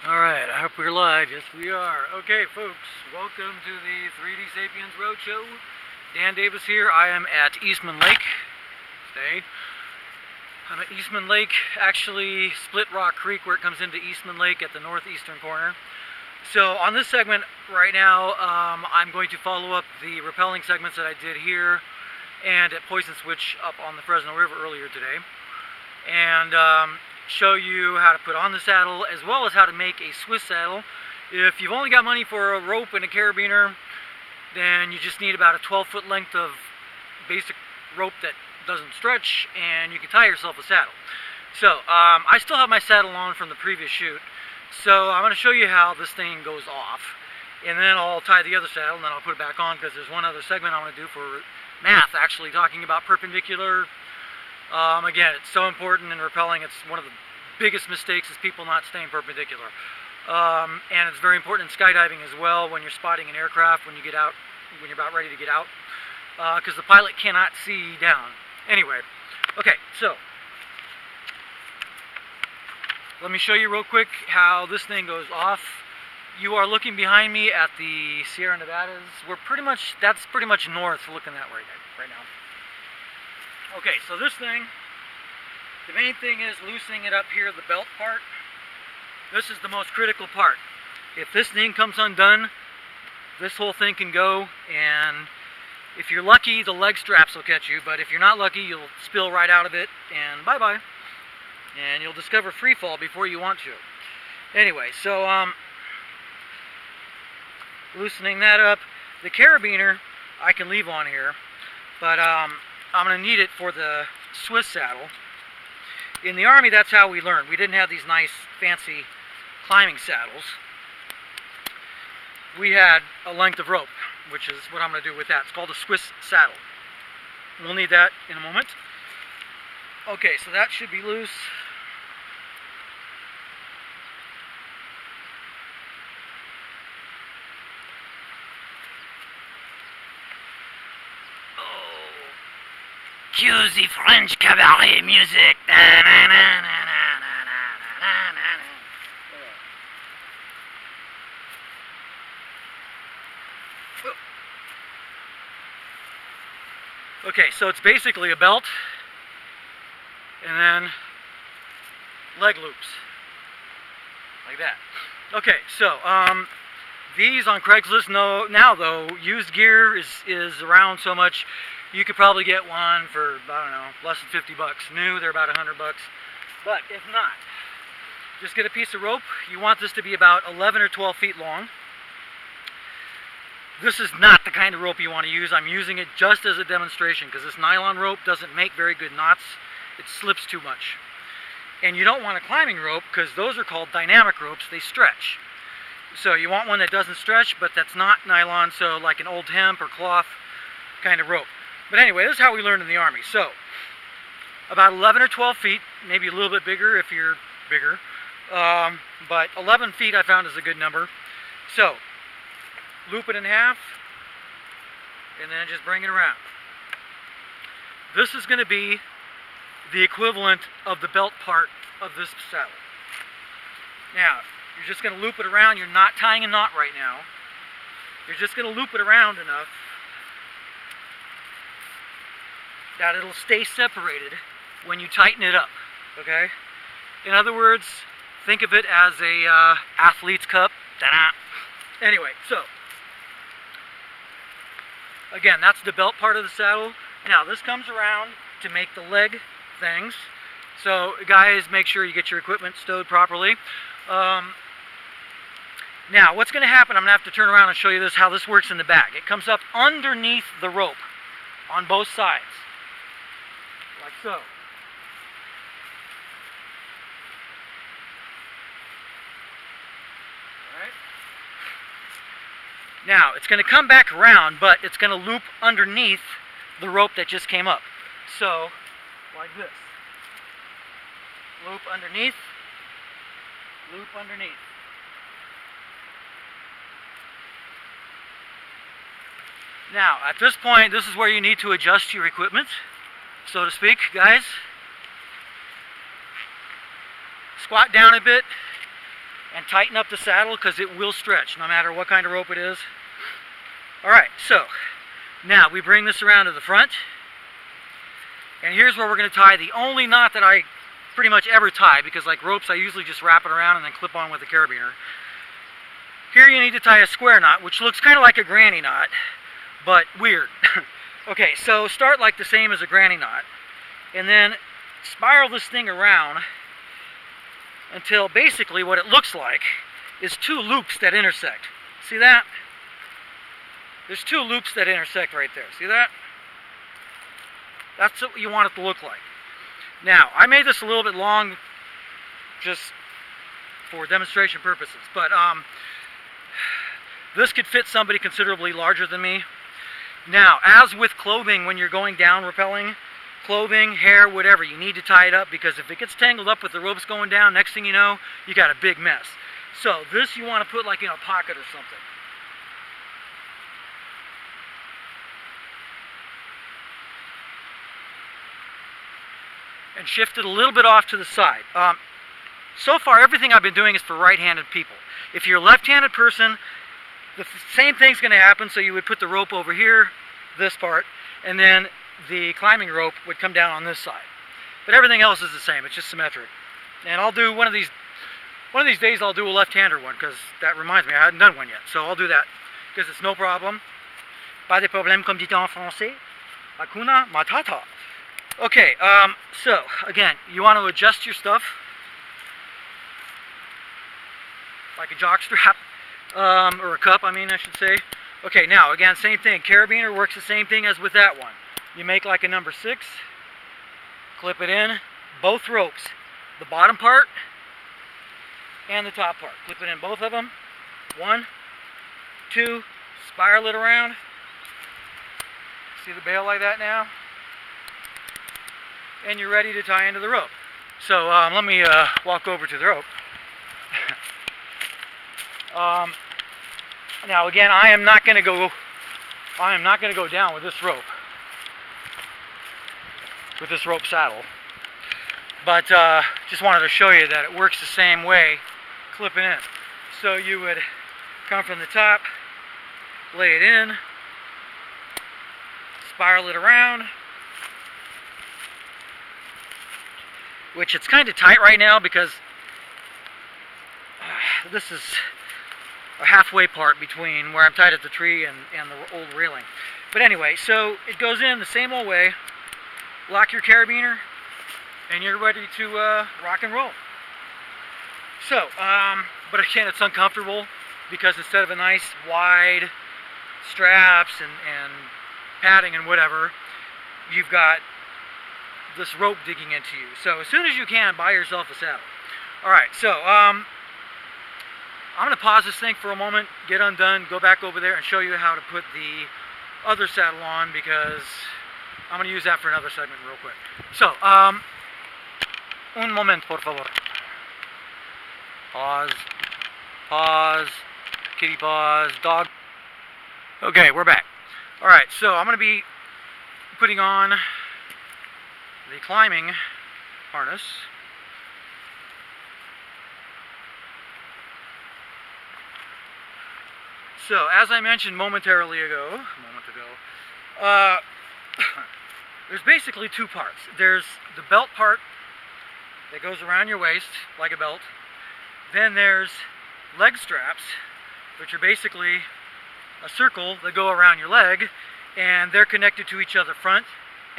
Alright, I hope we're live. Yes, we are. Okay, folks, welcome to the 3D Sapiens Road Show. Dan Davis here. I am at Eastman Lake. Stay. I'm at Eastman Lake, actually Split Rock Creek, where it comes into Eastman Lake at the northeastern corner. So on this segment right now, I'm going to follow up the rappelling segments that I did here and at Poison Switch up on the Fresno River earlier today. And show you how to put on the saddle as well as how to make a Swiss saddle. If you've only got money for a rope and a carabiner, then you just need about a 12-foot length of basic rope that doesn't stretch, and you can tie yourself a saddle. So I still have my saddle on from the previous shoot, so I'm going to show you how this thing goes off, and then I'll tie the other saddle and then I'll put it back on, because there's one other segment I want to do for math, actually talking about perpendicular. Again, it's so important in rappelling. It's one of the biggest mistakes is people not staying perpendicular. And it's very important in skydiving as well when you're spotting an aircraft when you get out, when you're about ready to get out, because the pilot cannot see down. Anyway, okay, so let me show you real quick how this thing goes off. You are looking behind me at the Sierra Nevadas. That's pretty much north looking that way right now. Okay, so this thing, the main thing is loosening it up here, the belt part. This is the most critical part. If this thing comes undone, this whole thing can go, and if you're lucky, the leg straps will catch you, but if you're not lucky, you'll spill right out of it, and bye-bye. And you'll discover free fall before you want to. Anyway, so loosening that up. The carabiner I can leave on here, but I'm going to need it for the Swiss saddle. In the Army, that's how we learned. We didn't have these nice, fancy climbing saddles. We had a length of rope, which is what I'm going to do with that. It's called a Swiss saddle. We'll need that in a moment. Okay, so that should be loose. Cue the French cabaret music. Okay, so it's basically a belt and then leg loops like that. Okay, so these on Craigslist now though, used gear is around so much. You could probably get one for, I don't know, less than 50 bucks. New, they're about 100 bucks. But if not, just get a piece of rope. You want this to be about 11 or 12 feet long. This is not the kind of rope you want to use. I'm using it just as a demonstration because this nylon rope doesn't make very good knots. It slips too much. And you don't want a climbing rope because those are called dynamic ropes. They stretch. So you want one that doesn't stretch, but that's not nylon, so like an old hemp or cloth kind of rope. But anyway, this is how we learned in the Army. So, about 11 or 12 feet, maybe a little bit bigger if you're bigger. But 11 feet I found is a good number. So, loop it in half, and then just bring it around. This is going to be the equivalent of the belt part of this saddle. Now, you're just going to loop it around. You're not tying a knot right now. You're just going to loop it around enough that it'll stay separated when you tighten it up, okay? In other words, think of it as a athlete's cup. Ta-da! Anyway, so, again, that's the belt part of the saddle. Now, this comes around to make the leg things. So, guys, make sure you get your equipment stowed properly. Now, what's going to happen, I'm going to have to turn around and show you this, how this works in the back. It comes up underneath the rope on both sides. Like so. Alright. Now, it's going to come back around, but it's going to loop underneath the rope that just came up. So, like this. Loop underneath, loop underneath. Now, at this point, this is where you need to adjust your equipment, so to speak, guys. Squat down a bit, and tighten up the saddle because it will stretch no matter what kind of rope it is. Alright, so now we bring this around to the front, and here's where we're going to tie the only knot that I pretty much ever tie, because like ropes I usually just wrap it around and then clip on with a carabiner. Here you need to tie a square knot, which looks kind of like a granny knot, but weird. Okay, so start like the same as a granny knot, and then spiral this thing around until basically what it looks like is two loops that intersect. See that? There's two loops that intersect right there. See that? That's what you want it to look like. Now, I made this a little bit long just for demonstration purposes, but this could fit somebody considerably larger than me. Now, as with clothing, when you're going down rappelling, clothing, hair, whatever, you need to tie it up, because if it gets tangled up with the ropes going down, next thing you know, you got a big mess. So this you want to put like in a pocket or something. And shift it a little bit off to the side. So far, everything I've been doing is for right-handed people. If you're a left-handed person, the same thing's going to happen. So you would put the rope over here, this part, and then the climbing rope would come down on this side. But everything else is the same. It's just symmetric. And I'll do one of these days. I'll do a left-hander one, because that reminds me I hadn't done one yet. So I'll do that because it's no problem. Pas de problème, comme dit en français. Hakuna Matata. Okay, so again, you want to adjust your stuff like a jock strap, or a cup, I should say. Okay, now again, same thing. Carabiner works the same thing as with that one. You make like a number 6, clip it in, both ropes, the bottom part and the top part. Clip it in both of them. 1, 2, spiral it around. See the bail like that now? And you're ready to tie into the rope. So let me walk over to the rope. Now again, I am not going to go down with this rope, saddle. But just wanted to show you that it works the same way, clipping in. So you would come from the top, lay it in, spiral it around. Which it's kind of tight right now because this is a halfway part between where I'm tied at the tree and the old railing. But anyway, so it goes in the same old way. Lock your carabiner, and you're ready to rock and roll. So, but again, it's uncomfortable because instead of a nice wide straps and padding and whatever, you've got this rope digging into you. So as soon as you can, buy yourself a saddle. Alright, so I'm going to pause this thing for a moment, get undone, go back over there and show you how to put the other saddle on, because I'm going to use that for another segment real quick. So, un moment, por favor. Pause, kitty pause, dog. Okay, we're back. Alright, so I'm going to be putting on the climbing harness. So, as I mentioned a moment ago, there's basically two parts. There's the belt part that goes around your waist like a belt. Then there's leg straps, which are basically a circle that go around your leg, and they're connected to each other front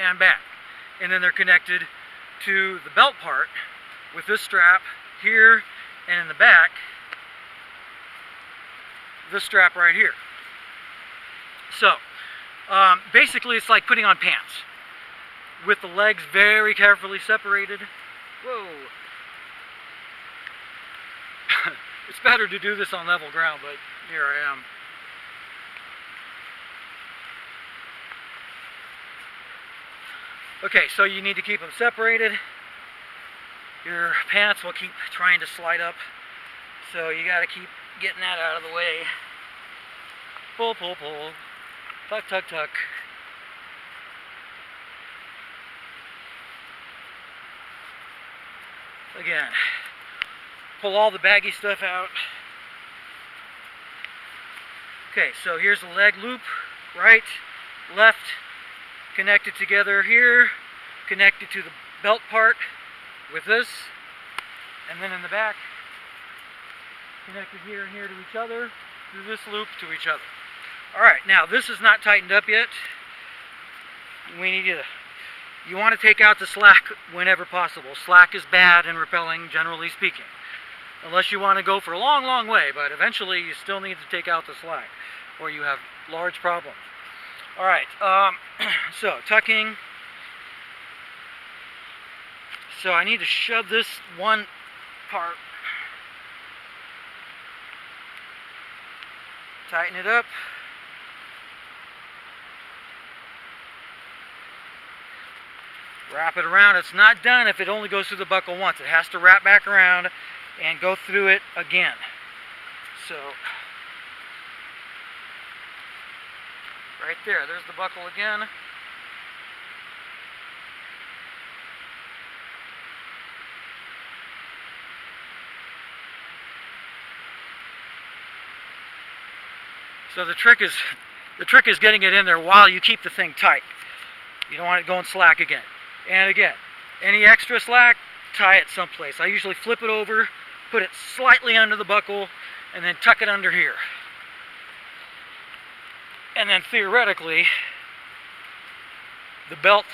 and back. And then they're connected to the belt part with this strap here, and in the back, this strap right here. So, basically it's like putting on pants with the legs very carefully separated. Whoa! It's better to do this on level ground, but here I am. Okay, so you need to keep them separated. Your pants will keep trying to slide up, so you got to keep getting that out of the way. Pull, pull, pull. Tuck, tuck, tuck. Again, pull all the baggy stuff out. Okay, so here's the leg loop, right, left, connected together here, connected to the belt part with this, and then in the back, connected here and here to each other, through this loop to each other. Alright, now this is not tightened up yet. We need you want to take out the slack whenever possible. Slack is bad in rappelling, generally speaking. Unless you want to go for a long, long way, but eventually you still need to take out the slack, or you have large problems. Alright, so tucking. So I need to shove this one part, tighten it up. Wrap it around. It's not done if it only goes through the buckle once. It has to wrap back around and go through it again. So, right there's the buckle again. So the trick is getting it in there while you keep the thing tight. You don't want it going slack again. And again, any extra slack, tie it someplace. I usually flip it over, put it slightly under the buckle, and then tuck it under here. And then theoretically, the belt,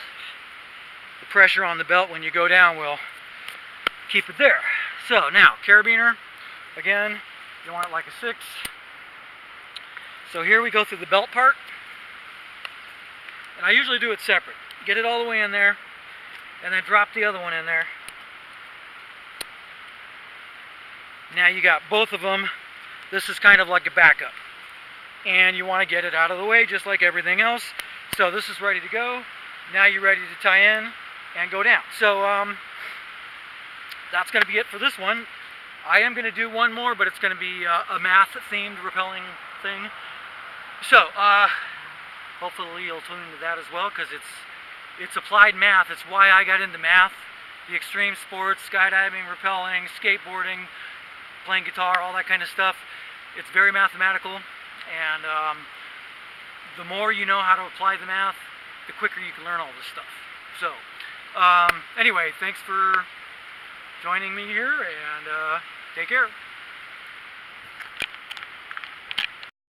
the pressure on the belt when you go down will keep it there. So now, carabiner, again, you want it like a 6. So here we go through the belt part. And I usually do it separate. Get it all the way in there, and then drop the other one in there. Now you got both of them. This is kind of like a backup. And you want to get it out of the way just like everything else. So this is ready to go. Now you're ready to tie in and go down. So that's going to be it for this one. I am going to do one more, but it's going to be a math-themed rappelling thing. So hopefully you'll tune into that as well, because it's applied math. It's why I got into math. The extreme sports, skydiving, rappelling, skateboarding, playing guitar, all that kind of stuff. It's very mathematical, and the more you know how to apply the math, the quicker you can learn all this stuff. So anyway, thanks for joining me here, and take care.